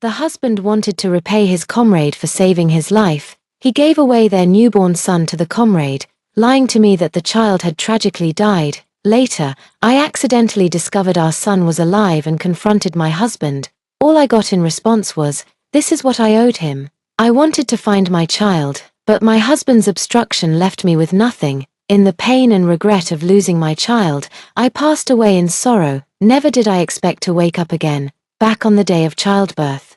The husband wanted to repay his comrade for saving his life. He gave away their newborn son to the comrade, lying to me that the child had tragically died. Later, I accidentally discovered our son was alive and confronted my husband. All I got in response was, "This is what I owed him." I wanted to find my child, but my husband's obstruction left me with nothing. In the pain and regret of losing my child, I passed away in sorrow. Never did I expect to wake up again, back on the day of childbirth.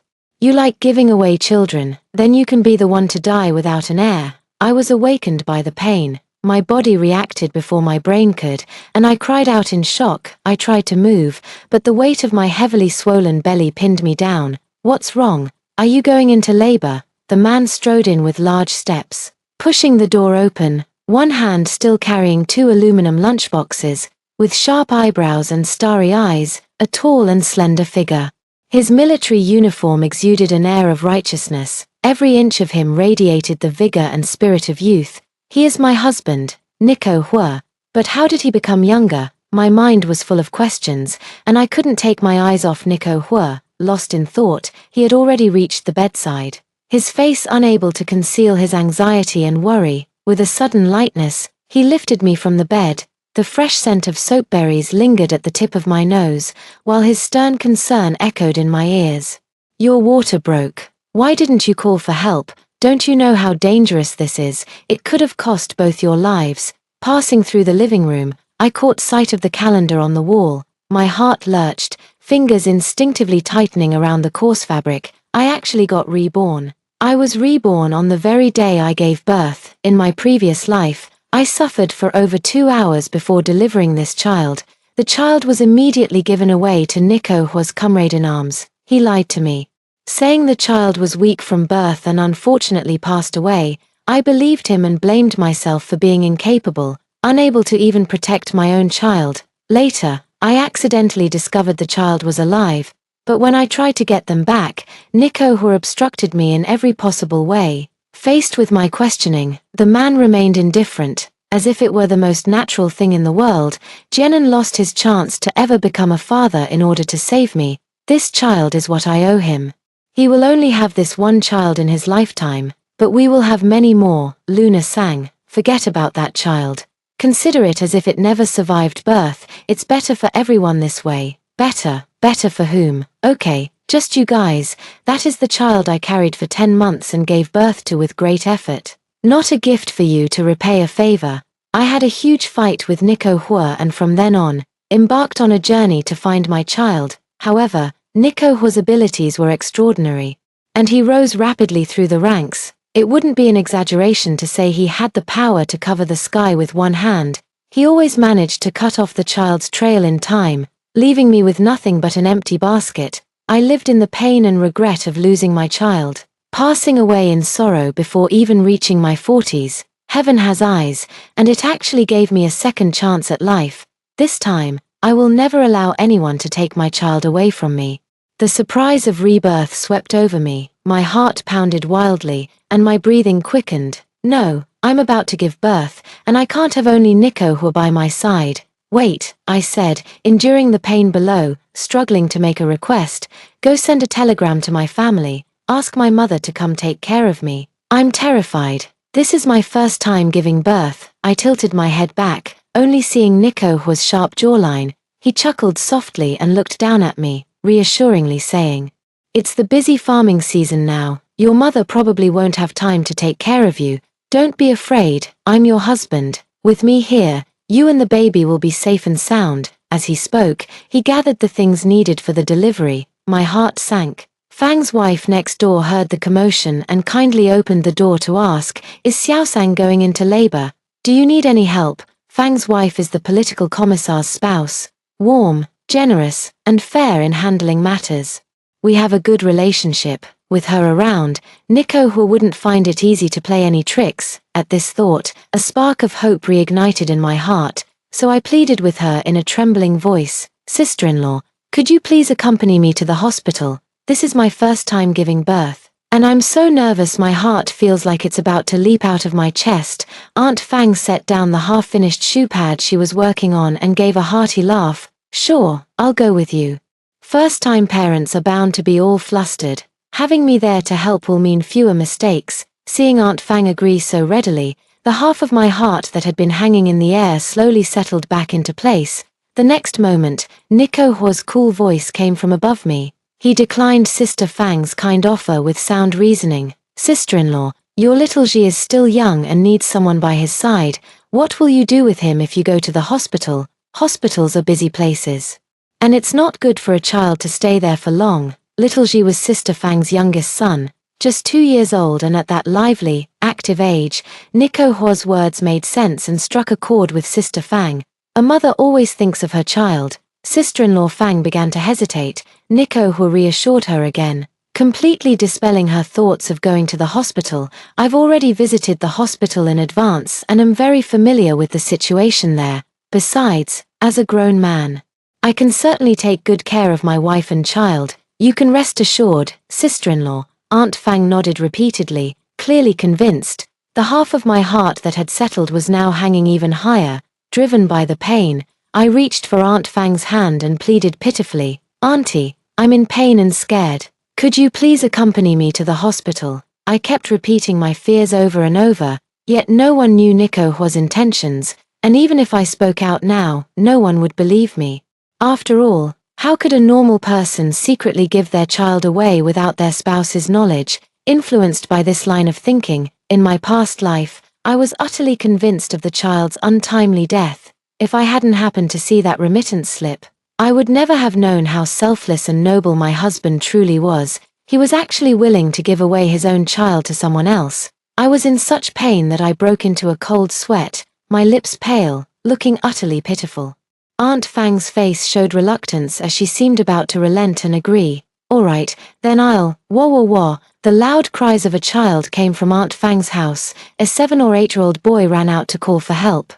You like giving away children, then you can be the one to die without an heir. I was awakened by the pain. My body reacted before my brain could, and I cried out in shock. I tried to move, but the weight of my heavily swollen belly pinned me down. "What's wrong? Are you going into labor?" The man strode in with large steps, pushing the door open, one hand still carrying 2 aluminum lunchboxes, with sharp eyebrows and starry eyes, a tall and slender figure. His military uniform exuded an air of righteousness. Every inch of him radiated the vigor and spirit of youth. "He is my husband, Nico Hua." But how did he become younger? My mind was full of questions, and I couldn't take my eyes off Nico Hua. Lost in thought, he had already reached the bedside, his face unable to conceal his anxiety and worry. With a sudden lightness, he lifted me from the bed. The fresh scent of soapberries lingered at the tip of my nose, while his stern concern echoed in my ears. "Your water broke. Why didn't you call for help? Don't you know how dangerous this is? It could have cost both your lives." Passing through the living room, I caught sight of the calendar on the wall. My heart lurched, fingers instinctively tightening around the coarse fabric. I actually got reborn. I was reborn on the very day I gave birth. In my previous life, I suffered for over 2 hours before delivering this child. The child was immediately given away to Nico Hua's comrade-in-arms. He lied to me, saying the child was weak from birth and unfortunately passed away. I believed him and blamed myself for being incapable, unable to even protect my own child. Later, I accidentally discovered the child was alive, but when I tried to get them back, Nico Hua obstructed me in every possible way. Faced with my questioning, the man remained indifferent, as if it were the most natural thing in the world. Jianan lost his chance to ever become a father in order to save me. This child is what I owe him. He will only have this one child in his lifetime, but we will have many more. Luna sang, "Forget about that child. Consider it as if it never survived birth. It's better for everyone this way." Better for whom? Okay, just you guys. That is the child I carried for 10 months and gave birth to with great effort. Not a gift for you to repay a favor. I had a huge fight with Nico Hua and from then on, embarked on a journey to find my child. However, Nico Hua's abilities were extraordinary, and he rose rapidly through the ranks. It wouldn't be an exaggeration to say he had the power to cover the sky with one hand. He always managed to cut off the child's trail in time, leaving me with nothing but an empty basket. I lived in the pain and regret of losing my child, passing away in sorrow before even reaching my 40s. Heaven has eyes, and it actually gave me a second chance at life. This time, I will never allow anyone to take my child away from me. The surprise of rebirth swept over me, my heart pounded wildly, and my breathing quickened. No, I'm about to give birth, and I can't have only Nico Hua by my side. "Wait," I said, enduring the pain below, struggling to make a request. "Go send a telegram to my family, ask my mother to come take care of me. I'm terrified. This is my first time giving birth." I tilted my head back, only seeing Nico Hua's sharp jawline. He chuckled softly and looked down at me, reassuringly saying, "It's the busy farming season now. Your mother probably won't have time to take care of you. Don't be afraid, I'm your husband. With me here, you and the baby will be safe and sound." As he spoke, he gathered the things needed for the delivery. My heart sank. Fang's wife next door heard the commotion and kindly opened the door to ask, "Is Xiaosang going into labor? Do you need any help?" Fang's wife is the political commissar's spouse, warm, generous, and fair in handling matters. We have a good relationship. With her around, Nico Hua wouldn't find it easy to play any tricks. At this thought, a spark of hope reignited in my heart, so I pleaded with her in a trembling voice, "Sister-in-law, could you please accompany me to the hospital? This is my first time giving birth, and I'm so nervous my heart feels like it's about to leap out of my chest." Aunt Fang set down the half-finished shoe pad she was working on and gave a hearty laugh. "Sure, I'll go with you." First-time parents are bound to be all flustered. Having me there to help will mean fewer mistakes. Seeing Aunt Fang agree so readily, the half of my heart that had been hanging in the air slowly settled back into place. The next moment, Nico Hua's cool voice came from above me. He declined Sister Fang's kind offer with sound reasoning. Sister-in-law, your little Ji is still young and needs someone by his side. What will you do with him if you go to the hospital? Hospitals are busy places. And it's not good for a child to stay there for long. Little Ji was Sister Fang's youngest son, just 2 years old, and at that lively, active age, Nico Hua's words made sense and struck a chord with Sister Fang. A mother always thinks of her child. Sister-in-law Fang began to hesitate. Nico Hua reassured her again, completely dispelling her thoughts of going to the hospital. I've already visited the hospital in advance and am very familiar with the situation there. Besides, as a grown man, I can certainly take good care of my wife and child. You can rest assured, sister-in-law. Aunt Fang nodded repeatedly, clearly convinced. The half of my heart that had settled was now hanging even higher. Driven by the pain, I reached for Aunt Fang's hand and pleaded pitifully, "Auntie, I'm in pain and scared. Could you please accompany me to the hospital?" I kept repeating my fears over and over, yet no one knew Nico Hua's intentions, and even if I spoke out now, no one would believe me. After all, how could a normal person secretly give their child away without their spouse's knowledge? Influenced by this line of thinking, in my past life, I was utterly convinced of the child's untimely death. If I hadn't happened to see that remittance slip, I would never have known how selfless and noble my husband truly was. He was actually willing to give away his own child to someone else. I was in such pain that I broke into a cold sweat, my lips pale, looking utterly pitiful. Aunt Fang's face showed reluctance as she seemed about to relent and agree. "All right, then I'll, wah wah wah." The loud cries of a child came from Aunt Fang's house. A 7 or 8-year-old boy ran out to call for help.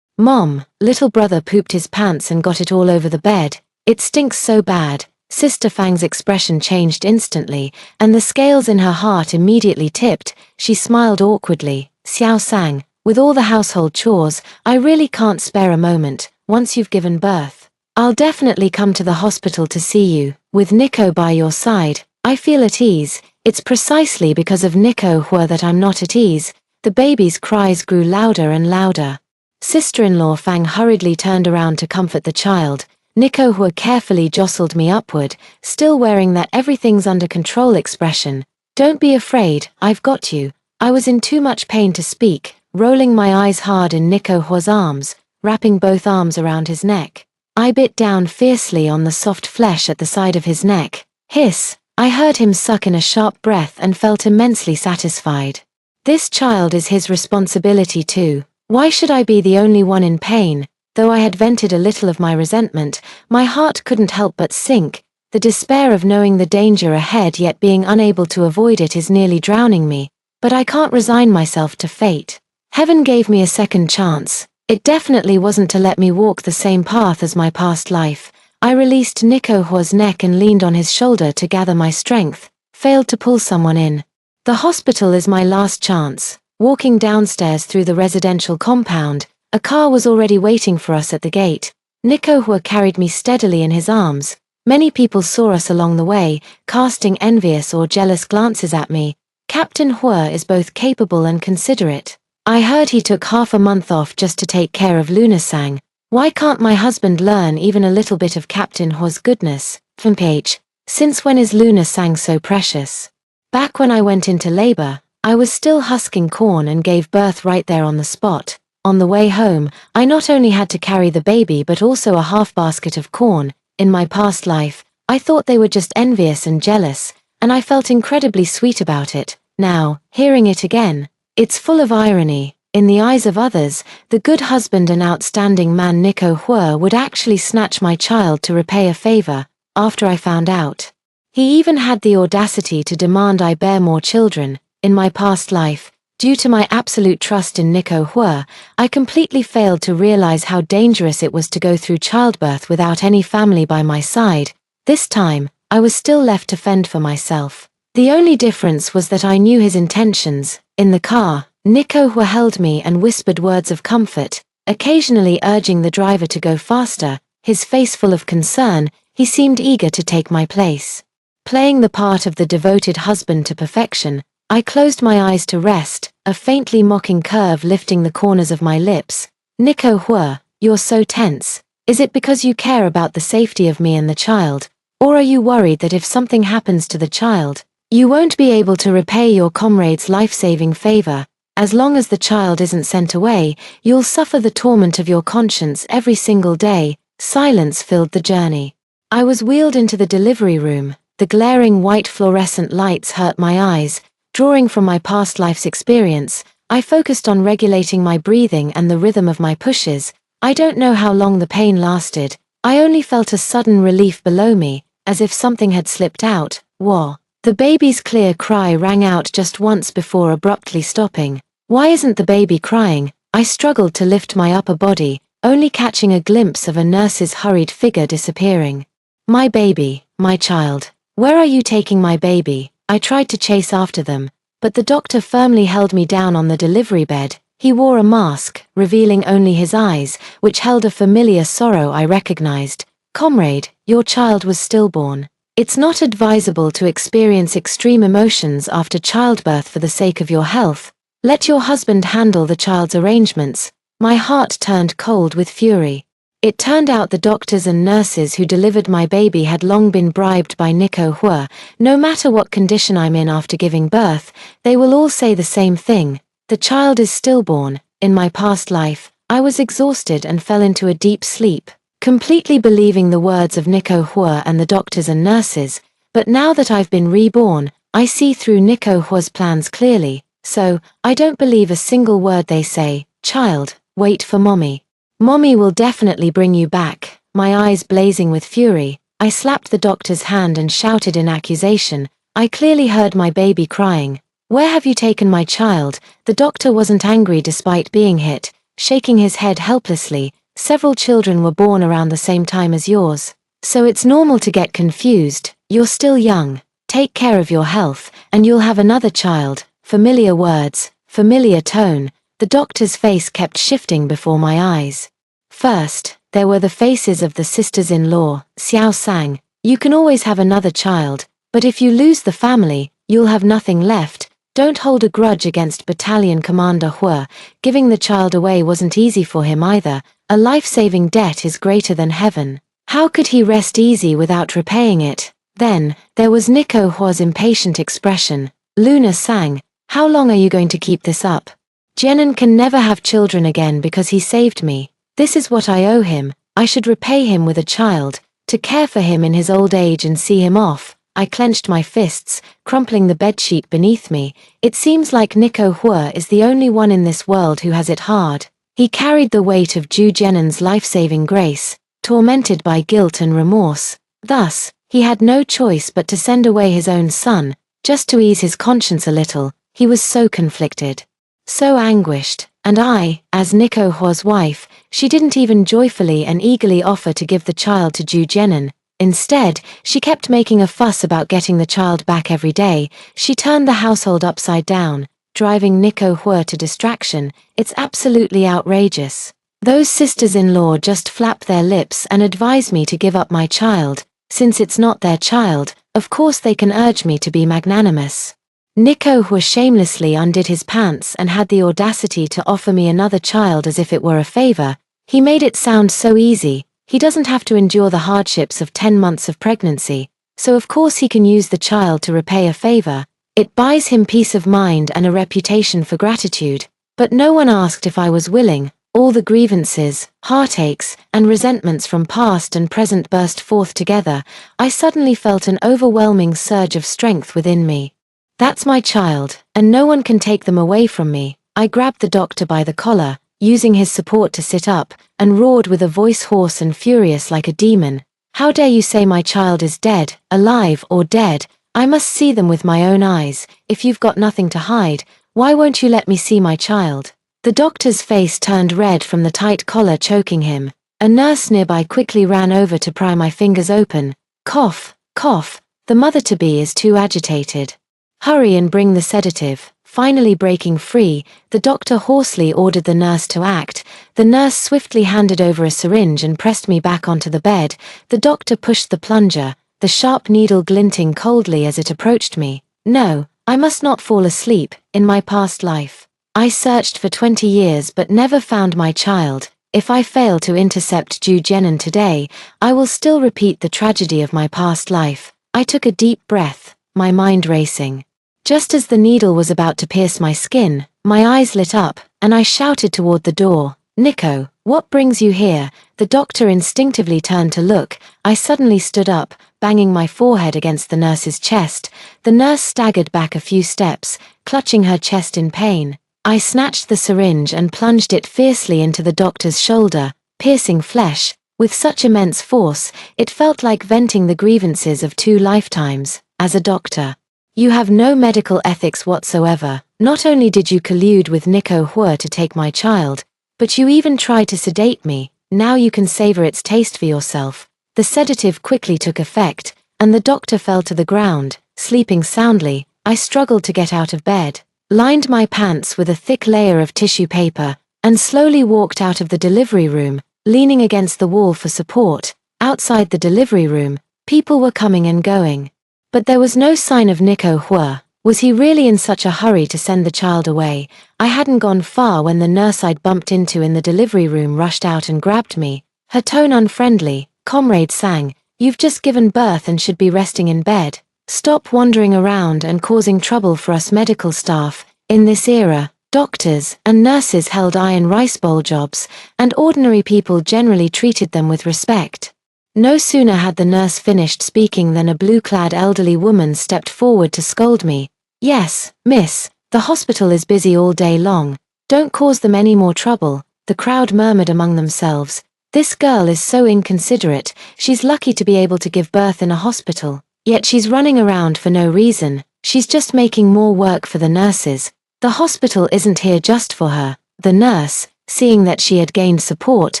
"Mom, little brother pooped his pants and got it all over the bed. It stinks so bad." Sister Fang's expression changed instantly, and the scales in her heart immediately tipped. She smiled awkwardly. "Xiao Sang, with all the household chores, I really can't spare a moment. Once you've given birth, I'll definitely come to the hospital to see you. With Nico by your side, I feel at ease." It's precisely because of Nico Hua that I'm not at ease. The baby's cries grew louder and louder. Sister-in-law Fang hurriedly turned around to comfort the child. Nico Hua carefully jostled me upward, still wearing that everything's under control expression. "Don't be afraid, I've got you." I was in too much pain to speak, rolling my eyes hard in Nico Hua's arms, wrapping both arms around his neck. I bit down fiercely on the soft flesh at the side of his neck. Hiss! I heard him suck in a sharp breath and felt immensely satisfied. This child is his responsibility too. Why should I be the only one in pain? Though I had vented a little of my resentment, my heart couldn't help but sink. The despair of knowing the danger ahead yet being unable to avoid it is nearly drowning me. But I can't resign myself to fate. Heaven gave me a second chance. It definitely wasn't to let me walk the same path as my past life. I released Nico Hua's neck and leaned on his shoulder to gather my strength, failed to pull someone in. The hospital is my last chance. Walking downstairs through the residential compound, a car was already waiting for us at the gate. Nico Hua carried me steadily in his arms. Many people saw us along the way, casting envious or jealous glances at me. Captain Hua is both capable and considerate. I heard he took half a month off just to take care of Luna Sang. Why can't my husband learn even a little bit of Captain Hua's goodness? FMPH. Since when is Luna Sang so precious? Back when I went into labor, I was still husking corn and gave birth right there on the spot. On the way home, I not only had to carry the baby but also a half basket of corn. In my past life, I thought they were just envious and jealous, and I felt incredibly sweet about it. Now, hearing it again, it's full of irony. In the eyes of others, the good husband and outstanding man Nico Hua would actually snatch my child to repay a favor. After I found out, he even had the audacity to demand I bear more children. In my past life, due to my absolute trust in Nico Hua, I completely failed to realize how dangerous it was to go through childbirth without any family by my side. This time, I was still left to fend for myself. The only difference was that I knew his intentions. In the car, Nico Hua held me and whispered words of comfort, occasionally urging the driver to go faster. His face full of concern, he seemed eager to take my place. Playing the part of the devoted husband to perfection, I closed my eyes to rest, a faintly mocking curve lifting the corners of my lips. Nico Hua, you're so tense. Is it because you care about the safety of me and the child? Or are you worried that if something happens to the child, you won't be able to repay your comrade's life-saving favor? As long as the child isn't sent away, you'll suffer the torment of your conscience every single day. Silence filled the journey. I was wheeled into the delivery room. The glaring white fluorescent lights hurt my eyes. Drawing from my past life's experience, I focused on regulating my breathing and the rhythm of my pushes. I don't know how long the pain lasted. I only felt a sudden relief below me, as if something had slipped out. Wah! The baby's clear cry rang out just once before abruptly stopping. Why isn't the baby crying? I struggled to lift my upper body, only catching a glimpse of a nurse's hurried figure disappearing. My baby, my child. Where are you taking my baby? I tried to chase after them, but the doctor firmly held me down on the delivery bed. He wore a mask, revealing only his eyes, which held a familiar sorrow I recognized. Comrade, your child was stillborn. It's not advisable to experience extreme emotions after childbirth for the sake of your health. Let your husband handle the child's arrangements. My heart turned cold with fury. It turned out the doctors and nurses who delivered my baby had long been bribed by Nico Hua. No matter what condition I'm in after giving birth, they will all say the same thing. The child is stillborn. In my past life, I was exhausted and fell into a deep sleep, completely believing the words of Nico Hua and the doctors and nurses. But now that I've been reborn, I see through Nico Hua's plans clearly. So, I don't believe a single word they say. Child, wait for mommy. Mommy will definitely bring you back. My eyes blazing with fury, I slapped the doctor's hand and shouted in accusation. I clearly heard my baby crying. Where have you taken my child? The doctor wasn't angry despite being hit, shaking his head helplessly. Several children were born around the same time as yours. So it's normal to get confused. You're still young. Take care of your health, and you'll have another child. Familiar words, familiar tone. The doctor's face kept shifting before my eyes. First, there were the faces of the sisters-in-law. Xiao Sang, you can always have another child, but if you lose the family, you'll have nothing left. Don't hold a grudge against Battalion Commander Hua. Giving the child away wasn't easy for him either. A life-saving debt is greater than heaven. How could he rest easy without repaying it? Then, there was Nico Hua's impatient expression. Luna Sang, how long are you going to keep this up? Jenin can never have children again because he saved me. This is what I owe him. I should repay him with a child, to care for him in his old age and see him off. I clenched my fists, crumpling the bedsheet beneath me. It seems like Nico Hua is the only one in this world who has it hard. He carried the weight of Ju Jenin's life-saving grace, tormented by guilt and remorse. Thus, he had no choice but to send away his own son, just to ease his conscience a little. He was so conflicted, so anguished, and I, as Nico Hua's wife, she didn't even joyfully and eagerly offer to give the child to Ju Jenin. Instead, she kept making a fuss about getting the child back every day. She turned the household upside down, driving Nico Hua to distraction. It's absolutely outrageous. Those sisters-in-law just flap their lips and advise me to give up my child. Since it's not their child, of course they can urge me to be magnanimous. Nico Hua shamelessly undid his pants and had the audacity to offer me another child as if it were a favor. He made it sound so easy. He doesn't have to endure the hardships of 10 months of pregnancy, so of course he can use the child to repay a favor. It buys him peace of mind and a reputation for gratitude. But no one asked if I was willing. All the grievances, heartaches, and resentments from past and present burst forth together. I suddenly felt an overwhelming surge of strength within me. That's my child, and no one can take them away from me. I grabbed the doctor by the collar, using his support to sit up, and roared with a voice hoarse and furious like a demon. How dare you say my child is dead, alive or dead? I must see them with my own eyes. If you've got nothing to hide, why won't you let me see my child? The doctor's face turned red from the tight collar choking him. A nurse nearby quickly ran over to pry my fingers open. Cough, cough, the mother-to-be is too agitated. Hurry and bring the sedative. Finally breaking free, the doctor hoarsely ordered the nurse to act. The nurse swiftly handed over a syringe and pressed me back onto the bed. The doctor pushed the plunger. the sharp needle glinting coldly as it approached me. No, I must not fall asleep. In my past life, I searched for 20 years but never found my child. If I fail to intercept Ju Jenin today, I will still repeat the tragedy of my past life. I took a deep breath, my mind racing. Just as the needle was about to pierce my skin, my eyes lit up, and I shouted toward the door, "Nico, what brings you here?" The doctor instinctively turned to look. I suddenly stood up, banging my forehead against the nurse's chest. The nurse staggered back a few steps, clutching her chest in pain. I snatched the syringe and plunged it fiercely into the doctor's shoulder, piercing flesh. With such immense force, it felt like venting the grievances of 2 lifetimes. As a doctor, you have no medical ethics whatsoever. Not only did you collude with Nico Hua to take my child, but you even tried to sedate me. Now you can savor its taste for yourself. The sedative quickly took effect, and the doctor fell to the ground, sleeping soundly. I struggled to get out of bed, lined my pants with a thick layer of tissue paper, and slowly walked out of the delivery room, leaning against the wall for support. Outside the delivery room, people were coming and going. But there was no sign of Nico Hua. Was he really in such a hurry to send the child away? I hadn't gone far when the nurse I'd bumped into in the delivery room rushed out and grabbed me, her tone unfriendly. "Comrade Sang, you've just given birth and should be resting in bed. Stop wandering around and causing trouble for us medical staff." In this era, doctors and nurses held iron rice bowl jobs, and ordinary people generally treated them with respect. No sooner had the nurse finished speaking than a blue-clad elderly woman stepped forward to scold me. "Yes, miss, the hospital is busy all day long. Don't cause them any more trouble." The crowd murmured among themselves. "This girl is so inconsiderate. She's lucky to be able to give birth in a hospital. Yet she's running around for no reason. She's just making more work for the nurses. The hospital isn't here just for her." The nurse, seeing that she had gained support,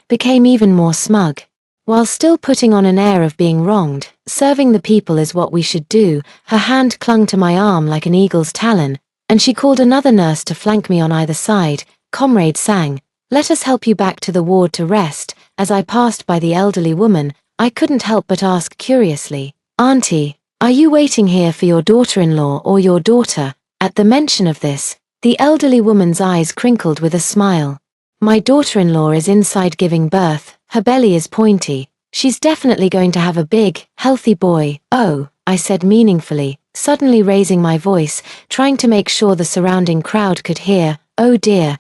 became even more smug. While still putting on an air of being wronged, "Serving the people is what we should do." Her hand clung to my arm like an eagle's talon, and she called another nurse to flank me on either side. "Comrade Sang, let us help you back to the ward to rest." As I passed by the elderly woman, I couldn't help but ask curiously, "Auntie, are you waiting here for your daughter-in-law or your daughter?" At the mention of this, the elderly woman's eyes crinkled with a smile. "My daughter-in-law is inside giving birth. Her belly is pointy. She's definitely going to have a big, healthy boy." "Oh," I said meaningfully, suddenly raising my voice, trying to make sure the surrounding crowd could hear. "Oh dear,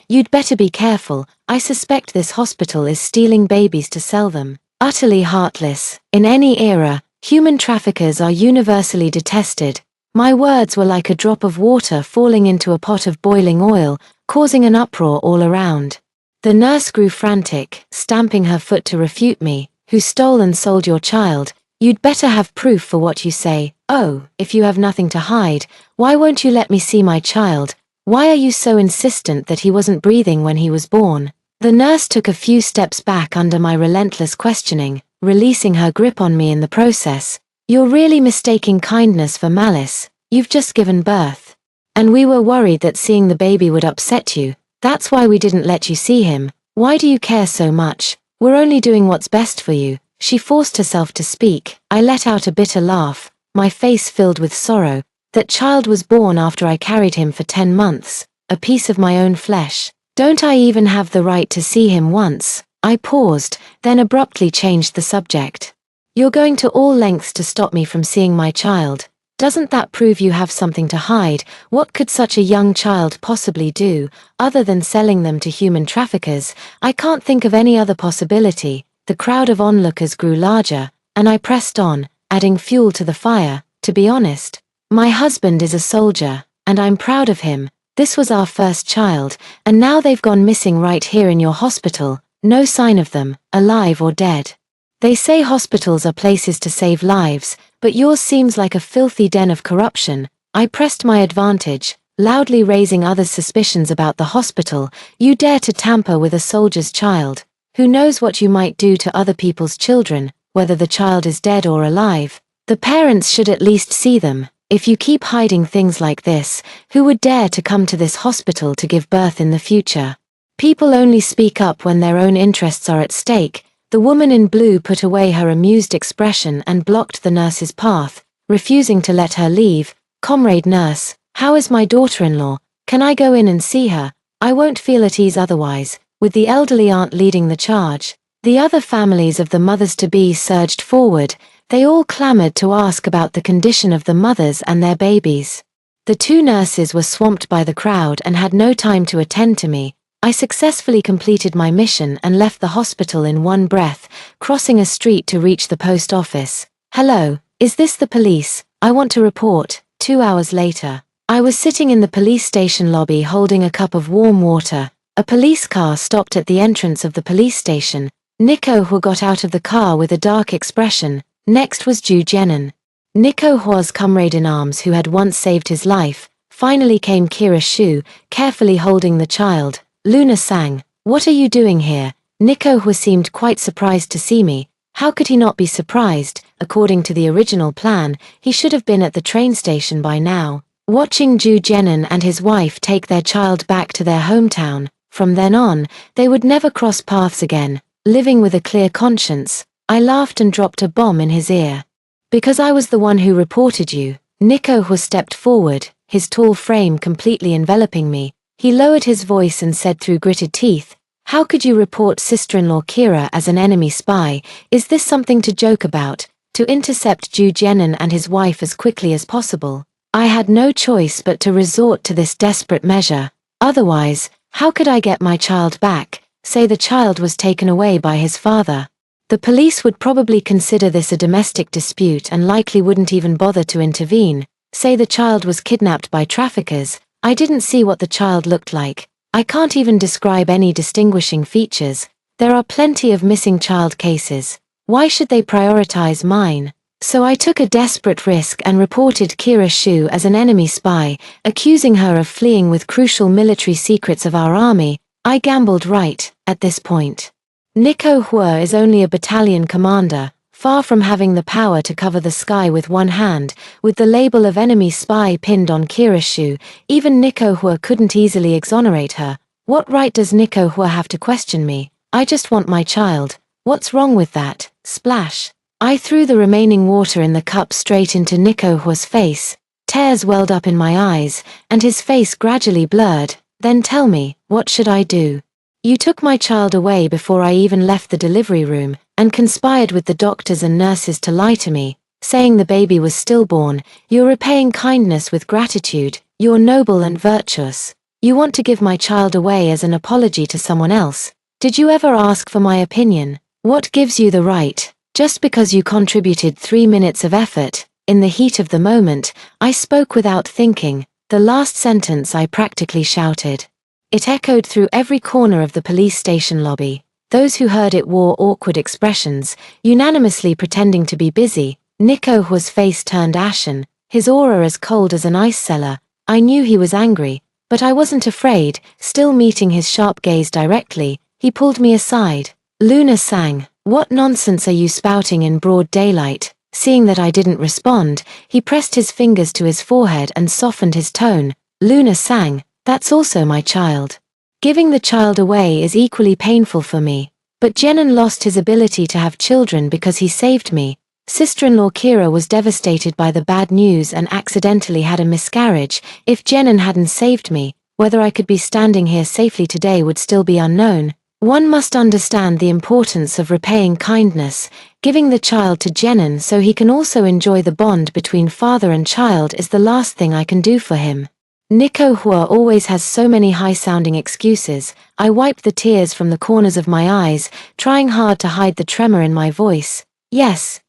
you'd better be careful. I suspect this hospital is stealing babies to sell them." Utterly heartless. In any era, human traffickers are universally detested. My words were like a drop of water falling into a pot of boiling oil, causing an uproar all around. The nurse grew frantic, stamping her foot to refute me. "Who stole and sold your child? You'd better have proof for what you say." "Oh, if you have nothing to hide, why won't you let me see my child? Why are you so insistent that he wasn't breathing when he was born?" The nurse took a few steps back under my relentless questioning, releasing her grip on me in the process. "You're really mistaking kindness for malice. You've just given birth. And we were worried that seeing the baby would upset you. That's why we didn't let you see him. Why do you care so much? We're only doing what's best for you." She forced herself to speak. I let out a bitter laugh, my face filled with sorrow. That child was born after I carried him for 10 months, a piece of my own flesh. Don't I even have the right to see him once? I paused, then abruptly changed the subject. "You're going to all lengths to stop me from seeing my child. Doesn't that prove you have something to hide? What could such a young child possibly do, other than selling them to human traffickers? I can't think of any other possibility." The crowd of onlookers grew larger, and I pressed on, adding fuel to the fire. "To be honest, my husband is a soldier, and I'm proud of him. This was our first child, and now they've gone missing right here in your hospital. No sign of them, alive or dead. They say hospitals are places to save lives, but yours seems like a filthy den of corruption." I pressed my advantage, loudly raising others' suspicions about the hospital. "You dare to tamper with a soldier's child. Who knows what you might do to other people's children, whether the child is dead or alive? The parents should at least see them. If you keep hiding things like this, who would dare to come to this hospital to give birth in the future? People only speak up when their own interests are at stake." The woman in blue put away her amused expression and blocked the nurse's path, refusing to let her leave. "Comrade nurse, how is my daughter-in-law? Can I go in and see her? I won't feel at ease otherwise." With the elderly aunt leading the charge, the other families of the mothers-to-be surged forward. They all clamored to ask about the condition of the mothers and their babies. The two nurses were swamped by the crowd and had no time to attend to me. I successfully completed my mission and left the hospital in one breath, crossing a street to reach the post office. "Hello, is this the police? I want to report." 2 hours later, I was sitting in the police station lobby holding a cup of warm water. A police car stopped at the entrance of the police station. Nico Hua got out of the car with a dark expression. Next was Ju Jenin. Nico Hua's comrade-in-arms who had once saved his life. Finally came Kira Shu, carefully holding the child. Luna sang, "What are you doing here?" Nico Hua seemed quite surprised to see me. How could he not be surprised? According to the original plan, he should have been at the train station by now, watching Ju Jenin and his wife take their child back to their hometown. From then on, they would never cross paths again, living with a clear conscience. I laughed and dropped a bomb in his ear. "Because I was the one who reported you." Nico Hua stepped forward, his tall frame completely enveloping me. He lowered his voice and said through gritted teeth, "How could you report sister-in-law Kira as an enemy spy? Is this something to joke about?" To intercept Ju Jenin and his wife as quickly as possible, I had no choice but to resort to this desperate measure. Otherwise, how could I get my child back? Say the child was taken away by his father. The police would probably consider this a domestic dispute and likely wouldn't even bother to intervene. Say the child was kidnapped by traffickers. I didn't see what the child looked like. I can't even describe any distinguishing features. There are plenty of missing child cases. Why should they prioritize mine? So I took a desperate risk and reported Kira Shu as an enemy spy, accusing her of fleeing with crucial military secrets of our army. I gambled right, at this point. Nico Hua is only a battalion commander, far from having the power to cover the sky with one hand. With the label of enemy spy pinned on Kira Shu, even Nico Hua couldn't easily exonerate her. What right does Nico Hua have to question me? I just want my child. What's wrong with that? Splash. I threw the remaining water in the cup straight into Nico Hua's face. Tears welled up in my eyes, and his face gradually blurred. "Then tell me, what should I do? You took my child away before I even left the delivery room, and conspired with the doctors and nurses to lie to me, saying the baby was stillborn. You're repaying kindness with gratitude. You're noble and virtuous. You want to give my child away as an apology to someone else. Did you ever ask for my opinion? What gives you the right? Just because you contributed 3 minutes of effort." In the heat of the moment, I spoke without thinking. The last sentence I practically shouted. It echoed through every corner of the police station lobby. Those who heard it wore awkward expressions, unanimously pretending to be busy. Nico Hua's face turned ashen, his aura as cold as an ice cellar. I knew he was angry, but I wasn't afraid. Still meeting his sharp gaze directly, he pulled me aside. Luna sang, "What nonsense are you spouting in broad daylight?" Seeing that I didn't respond, he pressed his fingers to his forehead and softened his tone. Luna sang, "That's also my child. Giving the child away is equally painful for me. But Jenin lost his ability to have children because he saved me. Sister-in-law Kira was devastated by the bad news and accidentally had a miscarriage. If Jenin hadn't saved me, whether I could be standing here safely today would still be unknown. One must understand the importance of repaying kindness. Giving the child to Jenin so he can also enjoy the bond between father and child is the last thing I can do for him." Nico Hua always has so many high-sounding excuses. I wiped the tears from the corners of my eyes, trying hard to hide the tremor in my voice. Yes,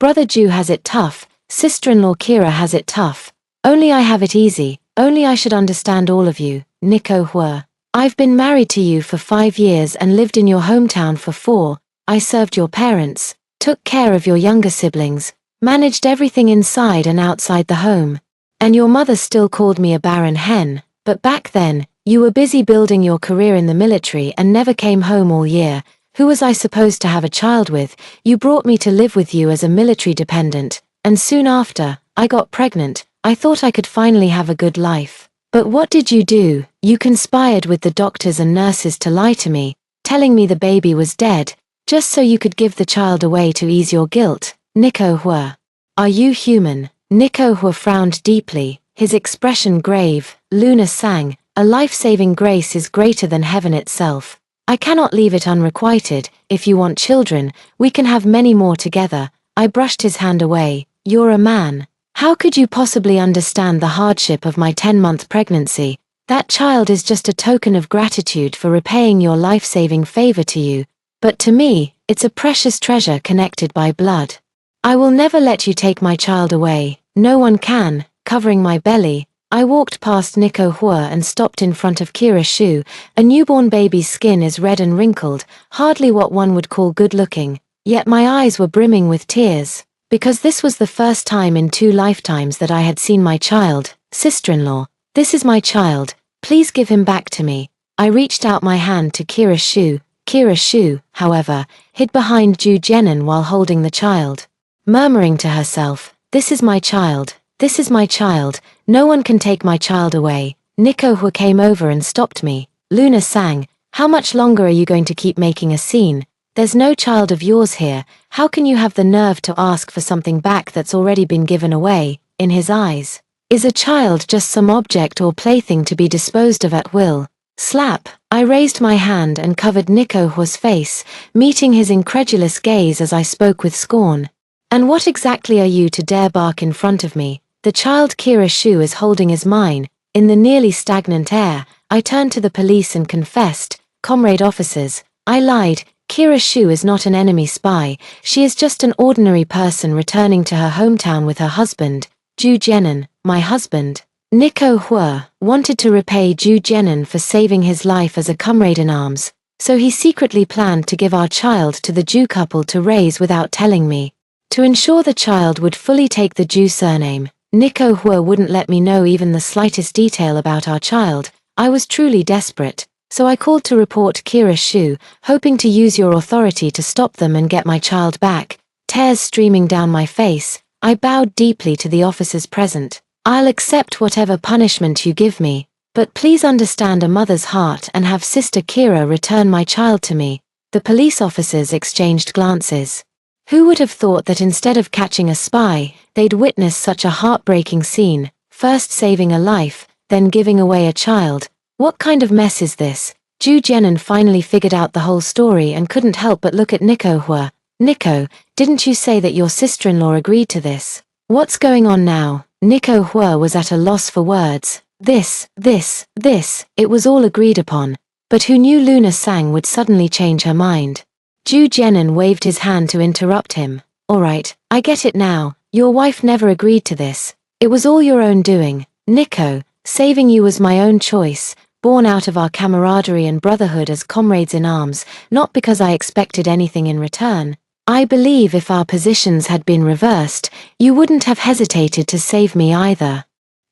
Brother Ju has it tough, sister-in-law Kira has it tough. Only I have it easy, only I should understand all of you, Nico Hua. I've been married to you for 5 years and lived in your hometown for 4. I served your parents, took care of your younger siblings, managed everything inside and outside the home. And your mother still called me a barren hen, but back then, you were busy building your career in the military and never came home all year. Who was I supposed to have a child with? You brought me to live with you as a military dependent, and soon after, I got pregnant. I thought I could finally have a good life. But what did you do? You conspired with the doctors and nurses to lie to me, telling me the baby was dead. Just so you could give the child away to ease your guilt, Nico Hua. Are you human? Nico Hua frowned deeply, his expression grave. Luna sang, a life-saving grace is greater than heaven itself. I cannot leave it unrequited. If you want children, we can have many more together. I brushed his hand away. You're a man. How could you possibly understand the hardship of my 10-month pregnancy? That child is just a token of gratitude for repaying your life-saving favor to you. But to me, it's a precious treasure connected by blood. I will never let you take my child away. No one can. Covering my belly, I walked past Nico Hua and stopped in front of Kira Shu. A newborn baby's skin is red and wrinkled, hardly what one would call good-looking. Yet my eyes were brimming with tears, because this was the first time in 2 lifetimes that I had seen my child. Sister-in-law, this is my child. Please give him back to me. I reached out my hand to Kira Shu. Kira Shu, however, hid behind Ju Jenin while holding the child, murmuring to herself, "This is my child. This is my child. No one can take my child away." Nico Hua came over and stopped me. Luna sang, "How much longer are you going to keep making a scene? There's no child of yours here. How can you have the nerve to ask for something back that's already been given away?" In his eyes, is a child just some object or plaything to be disposed of at will? Slap! I raised my hand and covered Nico Hua's face, meeting his incredulous gaze as I spoke with scorn. "And what exactly are you to dare bark in front of me?" The child Kira Shu is holding is mine. In the nearly stagnant air, I turned to the police and confessed, "Comrade officers, I lied. Kira Shu is not an enemy spy. She is just an ordinary person returning to her hometown with her husband, Ju Jenin, my husband." Nico Hua wanted to repay Ju Jenin for saving his life as a comrade in arms, so he secretly planned to give our child to the Ju couple to raise without telling me. To ensure the child would fully take the Ju surname, Nico Hua wouldn't let me know even the slightest detail about our child. I was truly desperate, so I called to report Kira Shu, hoping to use your authority to stop them and get my child back. Tears streaming down my face, I bowed deeply to the officers present. "I'll accept whatever punishment you give me, but please understand a mother's heart and have Sister Kira return my child to me." The police officers exchanged glances. Who would have thought that instead of catching a spy, they'd witness such a heartbreaking scene, first saving a life, then giving away a child? What kind of mess is this? Ju Jenin finally figured out the whole story and couldn't help but look at Nico Hua. "Nico, didn't you say that your sister-in-law agreed to this? What's going on now?" Nico Hua was at a loss for words. This, it was all agreed upon. But who knew Luna Sang would suddenly change her mind? Ju Jenin waved his hand to interrupt him. "All right, I get it now. Your wife never agreed to this. It was all your own doing. Nico, saving you was my own choice, born out of our camaraderie and brotherhood as comrades in arms, not because I expected anything in return. I believe if our positions had been reversed, you wouldn't have hesitated to save me either.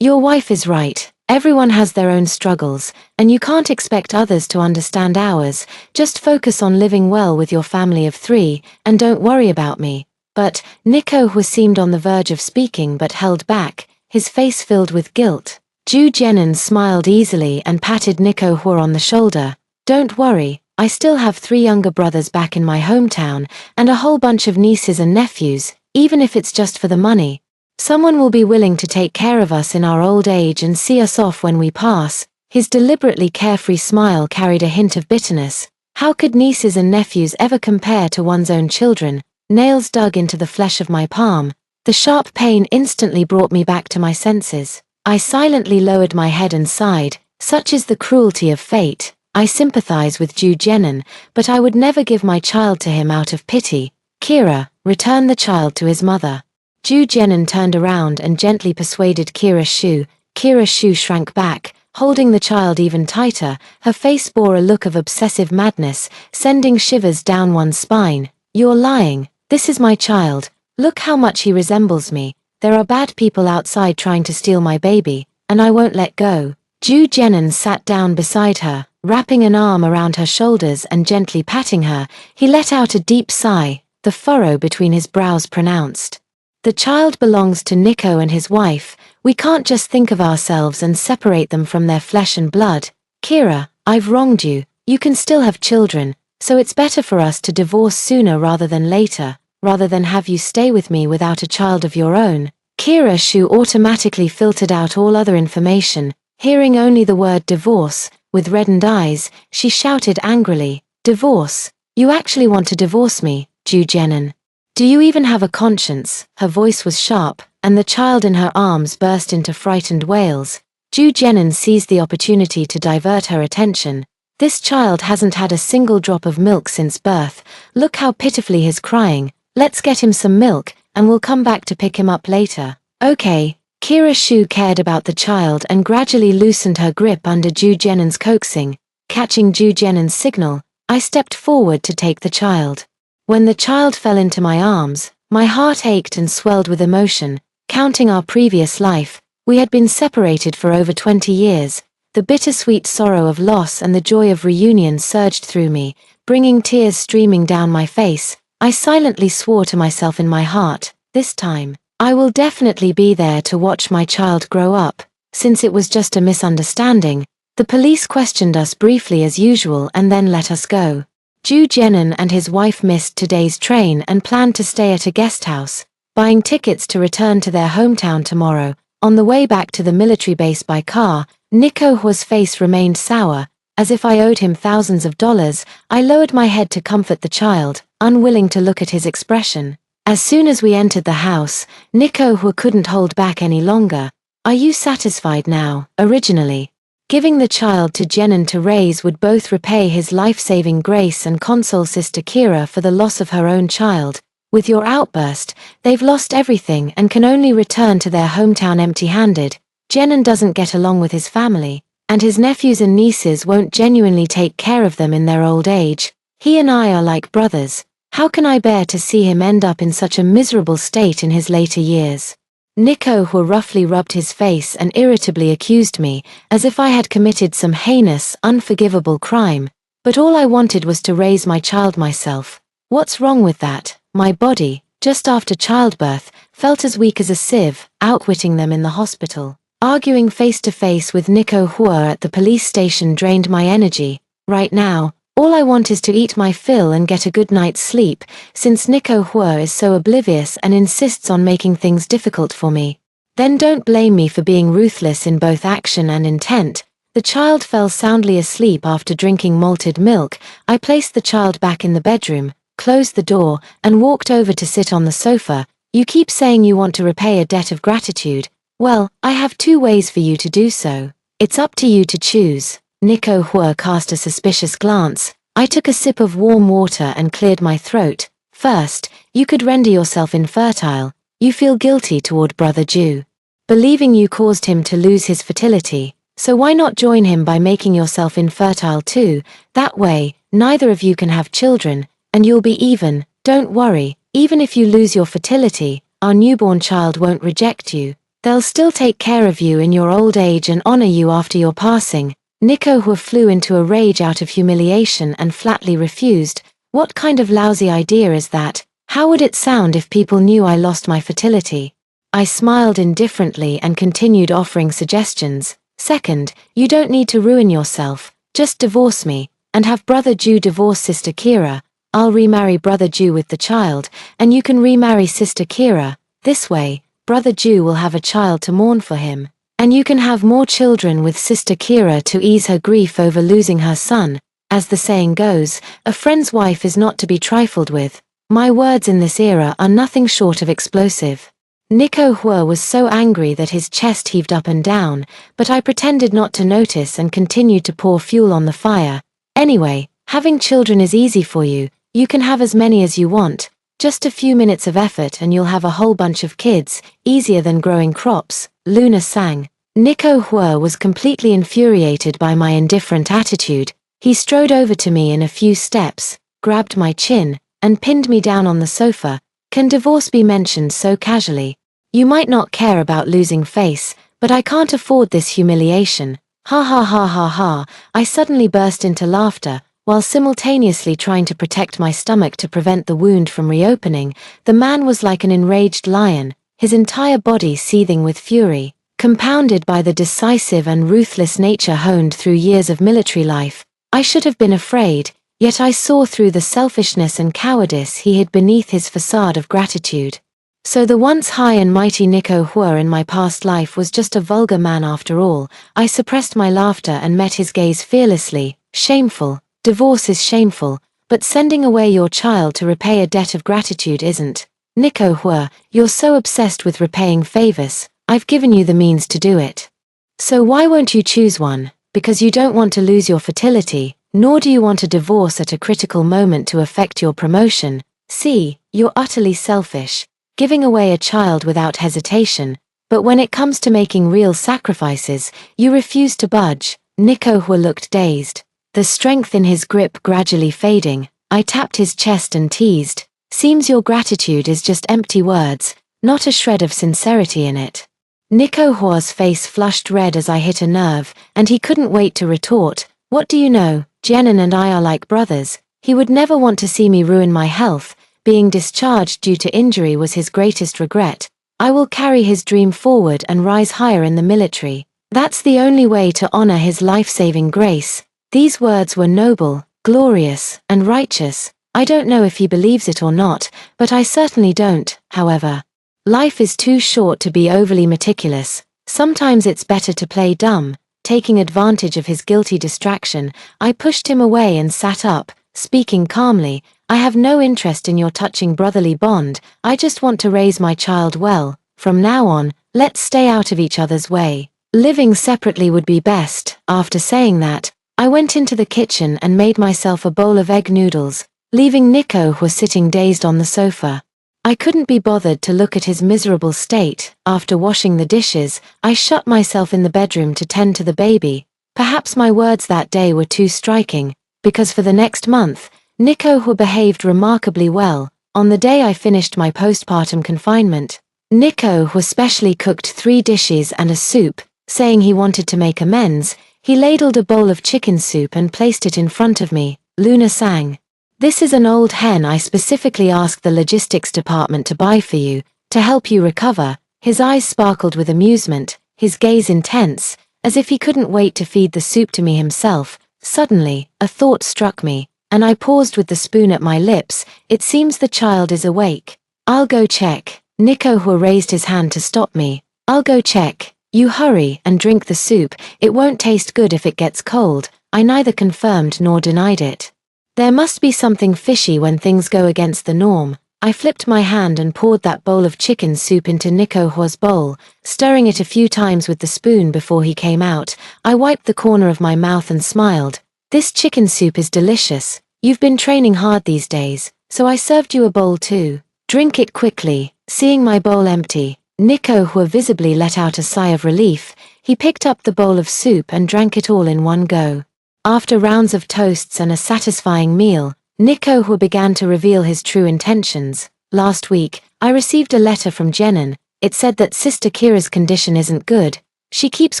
Your wife is right. Everyone has their own struggles, and you can't expect others to understand ours. Just focus on living well with your family of 3, and don't worry about me." But Nico Hua seemed on the verge of speaking but held back, his face filled with guilt. Ju Jenin smiled easily and patted Nico Hua on the shoulder. "Don't worry, I still have 3 younger brothers back in my hometown, and a whole bunch of nieces and nephews, even if it's just for the money. Someone will be willing to take care of us in our old age and see us off when we pass." His deliberately carefree smile carried a hint of bitterness. How could nieces and nephews ever compare to one's own children? Nails dug into the flesh of my palm. The sharp pain instantly brought me back to my senses. I silently lowered my head and sighed. Such is the cruelty of fate. I sympathize with Ju Jenin, but I would never give my child to him out of pity. "Kira, return the child to his mother." Ju Jenin turned around and gently persuaded Kira Shu. Kira Shu shrank back, holding the child even tighter. Her face bore a look of obsessive madness, sending shivers down one's spine. "You're lying. This is my child. Look how much he resembles me. There are bad people outside trying to steal my baby, and I won't let go." Ju Jenin sat down beside her, wrapping an arm around her shoulders and gently patting her. He let out a deep sigh, the furrow between his brows pronounced. "The child belongs to Nico and his wife. We can't just think of ourselves and separate them from their flesh and blood. Kira, I've wronged you. You can still have children. so it's better for us to divorce sooner rather than later, rather than have you stay with me without a child of your own. Kira Shu automatically filtered out all other information, hearing only the word divorce. With reddened eyes, she shouted angrily, "Divorce? You actually want to divorce me, Ju Jenin? Do you even have a conscience?" Her voice was sharp, and the child in her arms burst into frightened wails. Ju Jenin seized the opportunity to divert her attention. "This child hasn't had a single drop of milk since birth. Look how pitifully he's crying. Let's get him some milk, and we'll come back to pick him up later." "Okay." Kira Shu cared about the child and gradually loosened her grip under Ju Jenin's coaxing. Catching Ju Jenin's signal, I stepped forward to take the child. When the child fell into my arms, my heart ached and swelled with emotion. Counting our previous life, we had been separated for over 20 years. The bittersweet sorrow of loss and the joy of reunion surged through me, bringing tears streaming down my face. I silently swore to myself in my heart, this time, I will definitely be there to watch my child grow up. Since it was just a misunderstanding, the police questioned us briefly as usual and then let us go. Ju Jenin and his wife missed today's train and planned to stay at a guest house, buying tickets to return to their hometown tomorrow. On the way back to the military base by car, Nico Hua's face remained sour, as if I owed him thousands of dollars. I lowered my head to comfort the child, unwilling to look at his expression. As soon as we entered the house, Nico Hua couldn't hold back any longer. "Are you satisfied now?" Originally, giving the child to Jenin to raise would both repay his life-saving grace and console Sister Kira for the loss of her own child. With your outburst, they've lost everything and can only return to their hometown empty-handed. Jenin doesn't get along with his family, and his nephews and nieces won't genuinely take care of them in their old age. He and I are like brothers. How can I bear to see him end up in such a miserable state in his later years? Nico Hua roughly rubbed his face and irritably accused me, as if I had committed some heinous, unforgivable crime. But all I wanted was to raise my child myself. What's wrong with that? My body, just after childbirth, felt as weak as a sieve, outwitting them in the hospital. Arguing face-to-face with Nico Hua at the police station drained my energy. Right now, all I want is to eat my fill and get a good night's sleep, since Nico Hua is so oblivious and insists on making things difficult for me. Then don't blame me for being ruthless in both action and intent. The child fell soundly asleep after drinking malted milk. I placed the child back in the bedroom, closed the door, and walked over to sit on the sofa. "You keep saying you want to repay a debt of gratitude. Well, I have 2 ways for you to do so. It's up to you to choose." Nico Hua cast a suspicious glance. I took a sip of warm water and cleared my throat. "First, you could render yourself infertile. You feel guilty toward Brother Ju, believing you caused him to lose his fertility, so why not join him by making yourself infertile too? That way, neither of you can have children, and you'll be even. Don't worry, even if you lose your fertility, our newborn child won't reject you. They'll still take care of you in your old age and honor you after your passing." Nico Hua flew into a rage out of humiliation and flatly refused. "What kind of lousy idea is that? How would it sound if people knew I lost my fertility?" I smiled indifferently and continued offering suggestions. "Second, you don't need to ruin yourself. Just divorce me, and have Brother Ju divorce Sister Kira. I'll remarry Brother Ju with the child, and you can remarry Sister Kira. This way, Brother Ju will have a child to mourn for him, and you can have more children with Sister Kira to ease her grief over losing her son. As the saying goes, a friend's wife is not to be trifled with." My words in this era are nothing short of explosive. Nico Hua was so angry that his chest heaved up and down, but I pretended not to notice and continued to pour fuel on the fire. "Anyway, having children is easy for you. You can have as many as you want. Just a few minutes of effort and you'll have a whole bunch of kids, easier than growing crops," Luna sang. Nico Hua was completely infuriated by my indifferent attitude. He strode over to me in a few steps, grabbed my chin, and pinned me down on the sofa. "Can divorce be mentioned so casually? You might not care about losing face, but I can't afford this humiliation." Ha ha ha ha ha. I suddenly burst into laughter, while simultaneously trying to protect my stomach to prevent the wound from reopening. The man was like an enraged lion, his entire body seething with fury, compounded by the decisive and ruthless nature honed through years of military life. I should have been afraid. Yet I saw through the selfishness and cowardice he hid beneath his facade of gratitude. So the once high and mighty Nico Hua in my past life was just a vulgar man after all. I suppressed my laughter and met his gaze fearlessly. Shameful. Divorce is shameful, but sending away your child to repay a debt of gratitude isn't. Nico Hua, you're so obsessed with repaying favors. I've given you the means to do it. So why won't you choose one? Because you don't want to lose your fertility, nor do you want a divorce at a critical moment to affect your promotion. See, you're utterly selfish, giving away a child without hesitation, but when it comes to making real sacrifices, you refuse to budge. Nico Hua looked dazed, the strength in his grip gradually fading. I tapped his chest and teased, seems your gratitude is just empty words, not a shred of sincerity in it. Nico Hua's face flushed red as I hit a nerve, and he couldn't wait to retort. What do you know, Jenin and I are like brothers. He would never want to see me ruin my health. Being discharged due to injury was his greatest regret. I will carry his dream forward and rise higher in the military. That's the only way to honor his life-saving grace. These words were noble, glorious, and righteous. I don't know if he believes it or not, but I certainly don't, however. Life is too short to be overly meticulous. Sometimes it's better to play dumb. Taking advantage of his guilty distraction, I pushed him away and sat up, speaking calmly. I have no interest in your touching brotherly bond. I just want to raise my child well. From now on, let's stay out of each other's way. Living separately would be best. After saying that, I went into the kitchen and made myself a bowl of egg noodles, leaving Nico Hua sitting dazed on the sofa. I couldn't be bothered to look at his miserable state. After washing the dishes, I shut myself in the bedroom to tend to the baby. Perhaps my words that day were too striking, because for the next month, Nico Hua behaved remarkably well. On the day I finished my postpartum confinement, Nico Hua specially cooked 3 dishes and a soup, saying he wanted to make amends. He ladled a bowl of chicken soup and placed it in front of me. Luna sang. This is an old hen I specifically asked the logistics department to buy for you, to help you recover. His eyes sparkled with amusement, his gaze intense, as if he couldn't wait to feed the soup to me himself. Suddenly, a thought struck me, and I paused with the spoon at my lips. It seems the child is awake. I'll go check. Nico Hua raised his hand to stop me. I'll go check. You hurry and drink the soup. It won't taste good if it gets cold. I neither confirmed nor denied it. There must be something fishy when things go against the norm. I flipped my hand and poured that bowl of chicken soup into Nico Hua's bowl, stirring it a few times with the spoon before he came out. I wiped the corner of my mouth and smiled. This chicken soup is delicious. You've been training hard these days, so I served you a bowl too. Drink it quickly. Seeing my bowl empty, Nico Hua visibly let out a sigh of relief. He picked up the bowl of soup and drank it all in one go. After rounds of toasts and a satisfying meal, Nico Hua began to reveal his true intentions. Last week, I received a letter from Jenin. It said that Sister Kira's condition isn't good. She keeps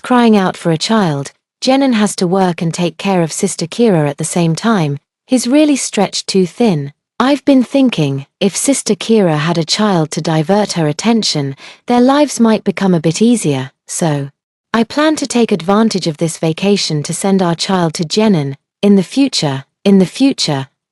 crying out for a child. Jenin has to work and take care of Sister Kira at the same time. He's really stretched too thin. I've been thinking, if Sister Kira had a child to divert her attention, their lives might become a bit easier, so I plan to take advantage of this vacation to send our child to Jenin. In the future,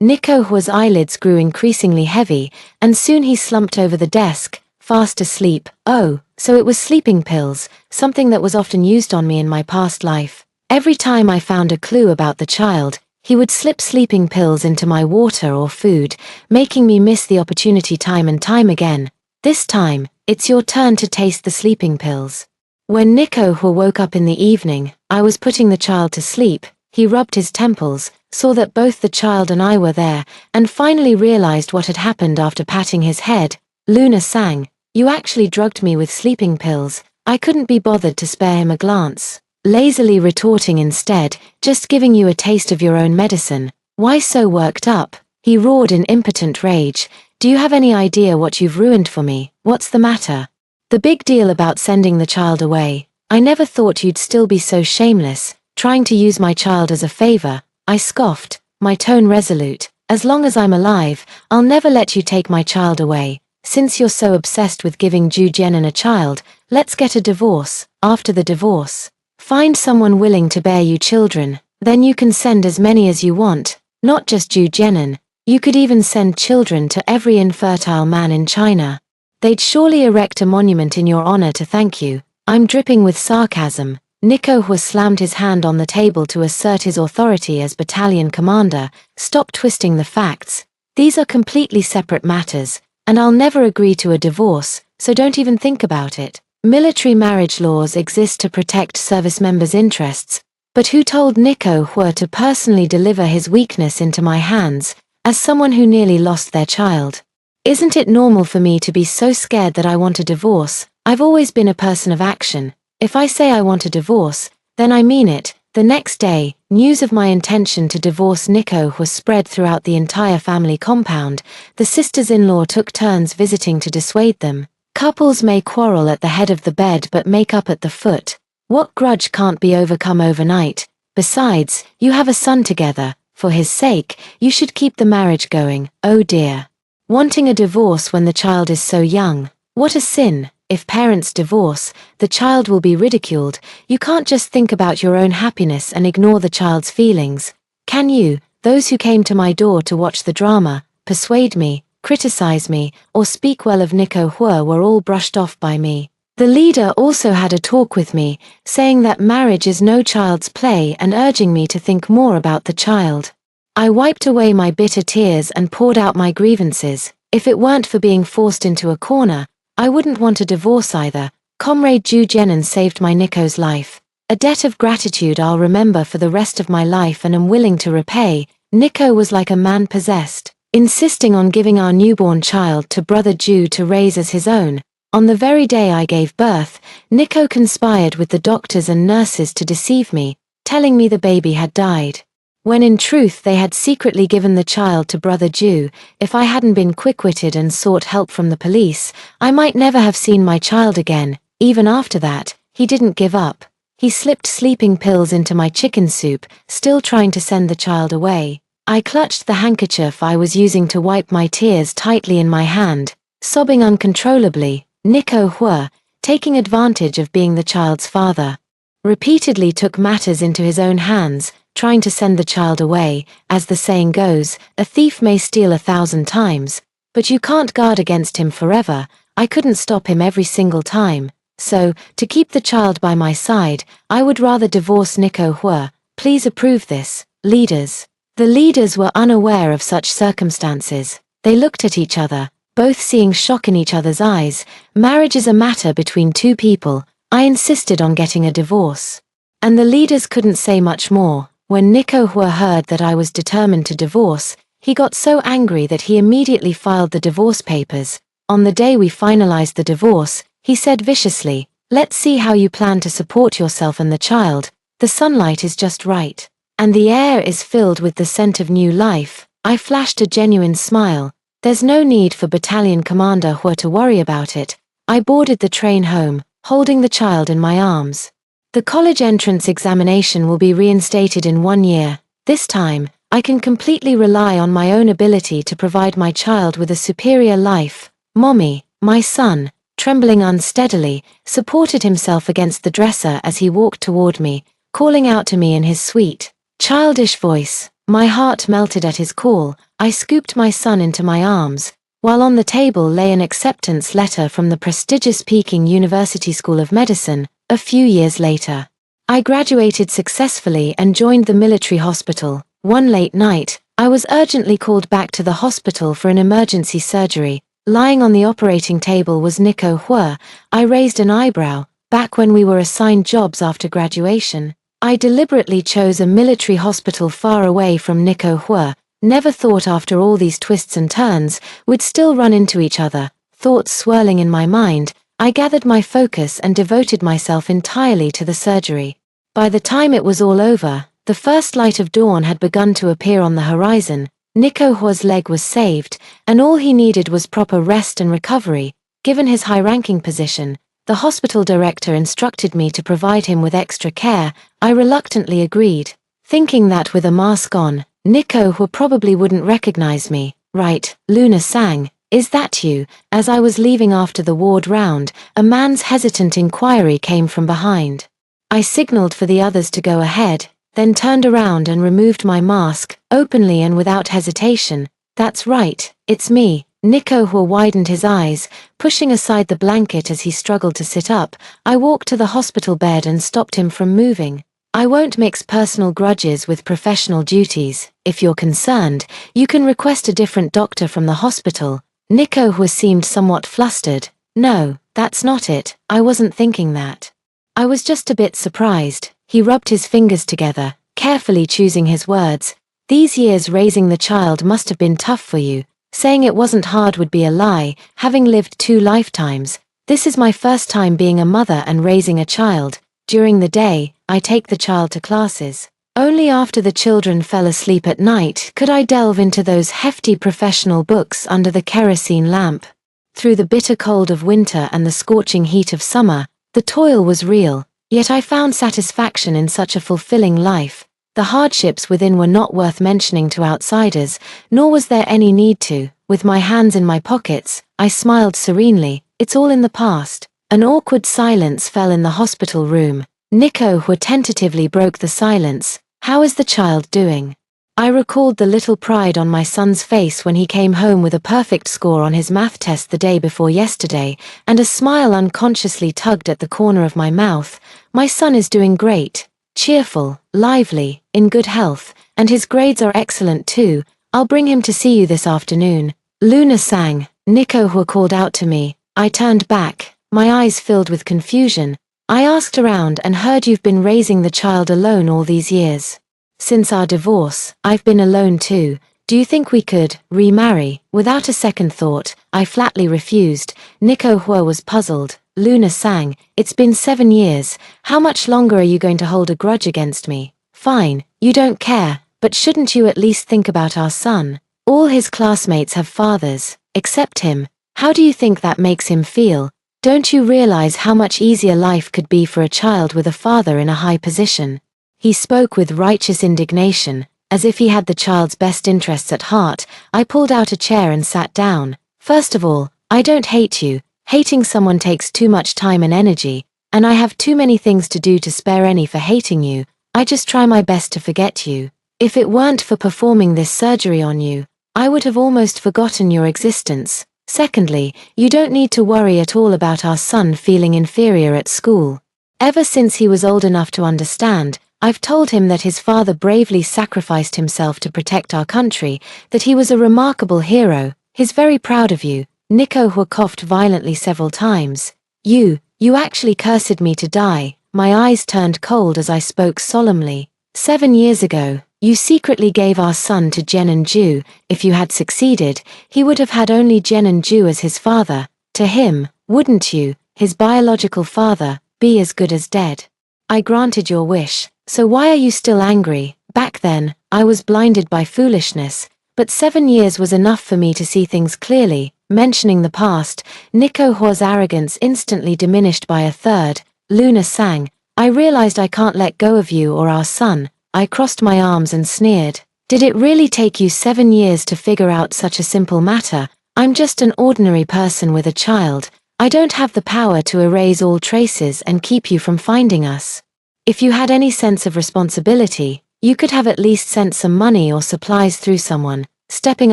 Nico Hua's eyelids grew increasingly heavy, and soon he slumped over the desk, fast asleep. Oh, so it was sleeping pills, something that was often used on me in my past life. Every time I found a clue about the child, he would slip sleeping pills into my water or food, making me miss the opportunity time and time again. This time, it's your turn to taste the sleeping pills. When Nico Hua woke up in the evening, I was putting the child to sleep. He rubbed his temples, saw that both the child and I were there, and finally realized what had happened after patting his head. Luna sang, "You actually drugged me with sleeping pills." I couldn't be bothered to spare him a glance, lazily retorting instead, "Just giving you a taste of your own medicine. Why so worked up?" He roared in impotent rage. "Do you have any idea what you've ruined for me? What's the matter?" The big deal about sending the child away. I never thought you'd still be so shameless, trying to use my child as a favor. I scoffed, my tone resolute. "As long as I'm alive, I'll never let you take my child away. Since you're so obsessed with giving Ju Jenin a child, let's get a divorce. After the divorce, find someone willing to bear you children, then you can send as many as you want. Not just Ju Jianan, you could even send children to every infertile man in China. They'd surely erect a monument in your honor to thank you. I'm dripping with sarcasm. Nico Hua slammed his hand on the table to assert his authority as battalion commander. Stop twisting the facts. These are completely separate matters, and I'll never agree to a divorce, so don't even think about it. Military marriage laws exist to protect service members' interests, but who told Nico Hua to personally deliver his weakness into my hands, as someone who nearly lost their child? Isn't it normal for me to be so scared that I want a divorce? I've always been a person of action. If I say I want a divorce, then I mean it. The next day, news of my intention to divorce Nico was spread throughout the entire family compound. The sisters-in-law took turns visiting to dissuade them. Couples may quarrel at the head of the bed but make up at the foot. What grudge can't be overcome overnight? Besides, you have a son together. For his sake, you should keep the marriage going. Oh dear. Wanting a divorce when the child is so young. What a sin. If parents divorce, the child will be ridiculed. You can't just think about your own happiness and ignore the child's feelings. Can you? Those who came to my door to watch the drama, persuade me, criticize me, or speak well of Nico Hua were all brushed off by me. The leader also had a talk with me, saying that marriage is no child's play and urging me to think more about the child. I wiped away my bitter tears and poured out my grievances. If it weren't for being forced into a corner, I wouldn't want a divorce either. Comrade Ju Jianan saved my Nico's life. A debt of gratitude I'll remember for the rest of my life and am willing to repay. Nico was like a man possessed, insisting on giving our newborn child to brother Ju to raise as his own. On the very day I gave birth, Nico conspired with the doctors and nurses to deceive me, telling me the baby had died, when in truth they had secretly given the child to brother Ju. If I hadn't been quick-witted and sought help from the police, I might never have seen my child again. Even after that, he didn't give up. He slipped sleeping pills into my chicken soup, still trying to send the child away. I clutched the handkerchief I was using to wipe my tears tightly in my hand, sobbing uncontrollably. Nico Hua, taking advantage of being the child's father, repeatedly took matters into his own hands, trying to send the child away. As the saying goes, a thief may steal 1,000 times, but you can't guard against him forever. I couldn't stop him every single time. So, to keep the child by my side, I would rather divorce Nico Hua. Please approve this, leaders. The leaders were unaware of such circumstances. They looked at each other, both seeing shock in each other's eyes. Marriage is a matter between two people. I insisted on getting a divorce. And the leaders couldn't say much more. When Nico Hua heard that I was determined to divorce, he got so angry that he immediately filed the divorce papers. On the day we finalized the divorce, he said viciously, "Let's see how you plan to support yourself and the child. The sunlight is just right, and the air is filled with the scent of new life." I flashed a genuine smile. There's no need for Battalion Commander Hua to worry about it. I boarded the train home, holding the child in my arms. The college entrance examination will be reinstated in 1 year. This time, I can completely rely on my own ability to provide my child with a superior life. Mommy, my son, trembling unsteadily, supported himself against the dresser as he walked toward me, calling out to me in his sweet, childish voice. My heart melted at his call. I scooped my son into my arms, while on the table lay an acceptance letter from the prestigious Peking University School of Medicine. A few years later, I graduated successfully and joined the military hospital. One late night, I was urgently called back to the hospital for an emergency surgery. Lying on the operating table was Nico Hua. I raised an eyebrow. Back when we were assigned jobs after graduation, I deliberately chose a military hospital far away from Nico Hua. Never thought after all these twists and turns, we'd still run into each other. Thoughts swirling in my mind, I gathered my focus and devoted myself entirely to the surgery. By the time it was all over, the first light of dawn had begun to appear on the horizon. Nico Hua's leg was saved, and all he needed was proper rest and recovery. Given his high-ranking position, the hospital director instructed me to provide him with extra care. I reluctantly agreed, thinking that with a mask on, Nico Hua probably wouldn't recognize me. "Right, Luna Sang, is that you?" As I was leaving after the ward round, a man's hesitant inquiry came from behind. I signaled for the others to go ahead. then turned around and removed my mask, openly and without hesitation. That's right, it's me. Nico Hua widened his eyes, pushing aside the blanket as he struggled to sit up. I walked to the hospital bed and stopped him from moving. I won't mix personal grudges with professional duties. If you're concerned, you can request a different doctor from the hospital. Nico Hua seemed somewhat flustered. No, that's not it. I wasn't thinking that. I was just a bit surprised. He rubbed his fingers together, carefully choosing his words. These years raising the child must have been tough for you. Saying it wasn't hard would be a lie, having lived 2 lifetimes. This is my first time being a mother and raising a child. During the day, I take the child to classes. Only after the children fell asleep at night could I delve into those hefty professional books under the kerosene lamp. Through the bitter cold of winter and the scorching heat of summer, the toil was real, yet I found satisfaction in such a fulfilling life. The hardships within were not worth mentioning to outsiders, nor was there any need to. With my hands in my pockets, I smiled serenely. It's all in the past. An awkward silence fell in the hospital room. Nico Hua tentatively broke the silence. How is the child doing? I recalled the little pride on my son's face when he came home with a perfect score on his math test the day before yesterday, and a smile unconsciously tugged at the corner of my mouth. My son is doing great. Cheerful, lively, in good health, and his grades are excellent too. I'll bring him to see you this afternoon. Luna sang. Nico Hua called out to me. I turned back, my eyes filled with confusion. I asked around and heard you've been raising the child alone all these years. Since our divorce, I've been alone too. Do you think we could remarry? Without a second thought, I flatly refused. Nico Hua was puzzled. Luna sang. It's been 7 years. How much longer are you going to hold a grudge against me? Fine, you don't care, but shouldn't you at least think about our son? All his classmates have fathers, except him. How do you think that makes him feel? Don't you realize how much easier life could be for a child with a father in a high position? He spoke with righteous indignation, as if he had the child's best interests at heart. I pulled out a chair and sat down. First of all, I don't hate you. Hating someone takes too much time and energy, and I have too many things to do to spare any for hating you. I just try my best to forget you. If it weren't for performing this surgery on you, I would have almost forgotten your existence. Secondly, you don't need to worry at all about our son feeling inferior at school. Ever since he was old enough to understand, I've told him that his father bravely sacrificed himself to protect our country, that he was a remarkable hero. He's very proud of you. Nico Hua coughed violently several times. You actually cursed me to die. My eyes turned cold as I spoke solemnly. 7 years ago, you secretly gave our son to Jen and Ju. If you had succeeded, he would have had only Jen and Ju as his father. To him, wouldn't you, his biological father, be as good as dead? I granted your wish, so why are you still angry? Back then, I was blinded by foolishness, but 7 years was enough for me to see things clearly. Mentioning the past, Nico Hua's arrogance instantly diminished by a third. Luna sang. I realized I can't let go of you or our son. I crossed my arms and sneered. Did it really take you 7 years to figure out such a simple matter? I'm just an ordinary person with a child. I don't have the power to erase all traces and keep you from finding us. If you had any sense of responsibility, you could have at least sent some money or supplies through someone, stepping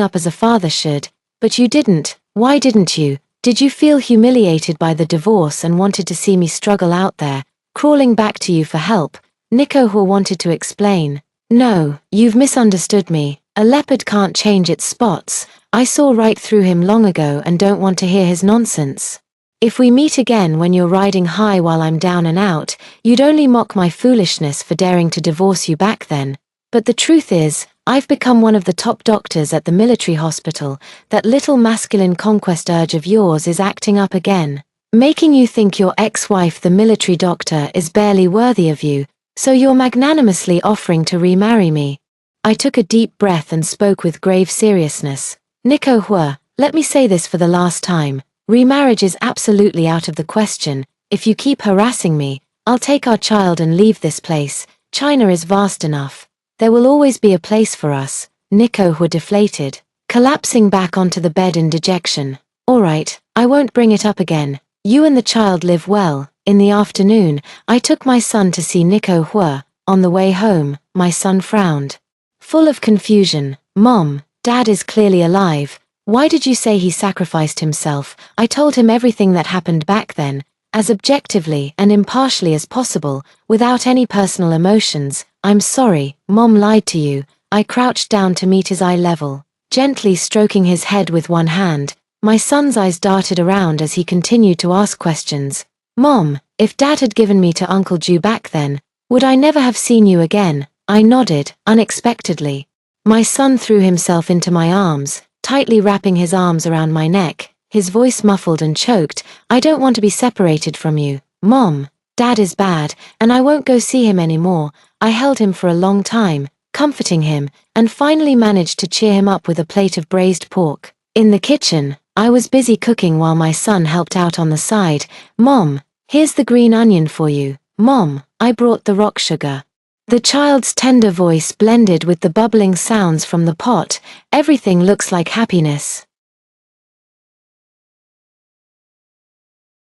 up as a father should. But you didn't. Why didn't you? Did you feel humiliated by the divorce and wanted to see me struggle out there, crawling back to you for help? Nico Hua wanted to explain. No, you've misunderstood me. A leopard can't change its spots. I saw right through him long ago and don't want to hear his nonsense. If we meet again when you're riding high while I'm down and out, you'd only mock my foolishness for daring to divorce you back then. But the truth is, I've become one of the top doctors at the military hospital. That little masculine conquest urge of yours is acting up again, making you think your ex-wife, the military doctor, is barely worthy of you, so you're magnanimously offering to remarry me. I took a deep breath and spoke with grave seriousness. Nico Hua, let me say this for the last time. Remarriage is absolutely out of the question. If you keep harassing me, I'll take our child and leave this place. China is vast enough. There will always be a place for us. Nico Hua deflated, collapsing back onto the bed in dejection. All right, I won't bring it up again. You and the child live well. In the afternoon, I took my son to see Nico Hua. On the way home, my son frowned. Full of confusion. Mom, Dad is clearly alive. Why did you say he sacrificed himself? I told him everything that happened back then, as objectively and impartially as possible, without any personal emotions. I'm sorry, Mom lied to you. I crouched down to meet his eye level, gently stroking his head with one hand. My son's eyes darted around as he continued to ask questions. Mom, if Dad had given me to Uncle Ju back then, would I never have seen you again? I nodded, unexpectedly. My son threw himself into my arms, tightly wrapping his arms around my neck, his voice muffled and choked. I don't want to be separated from you, Mom. Dad is bad, and I won't go see him anymore. I held him for a long time, comforting him, and finally managed to cheer him up with a plate of braised pork. In the kitchen, I was busy cooking while my son helped out on the side. Mom, here's the green onion for you. Mom, I brought the rock sugar. The child's tender voice blended with the bubbling sounds from the pot. Everything looks like happiness.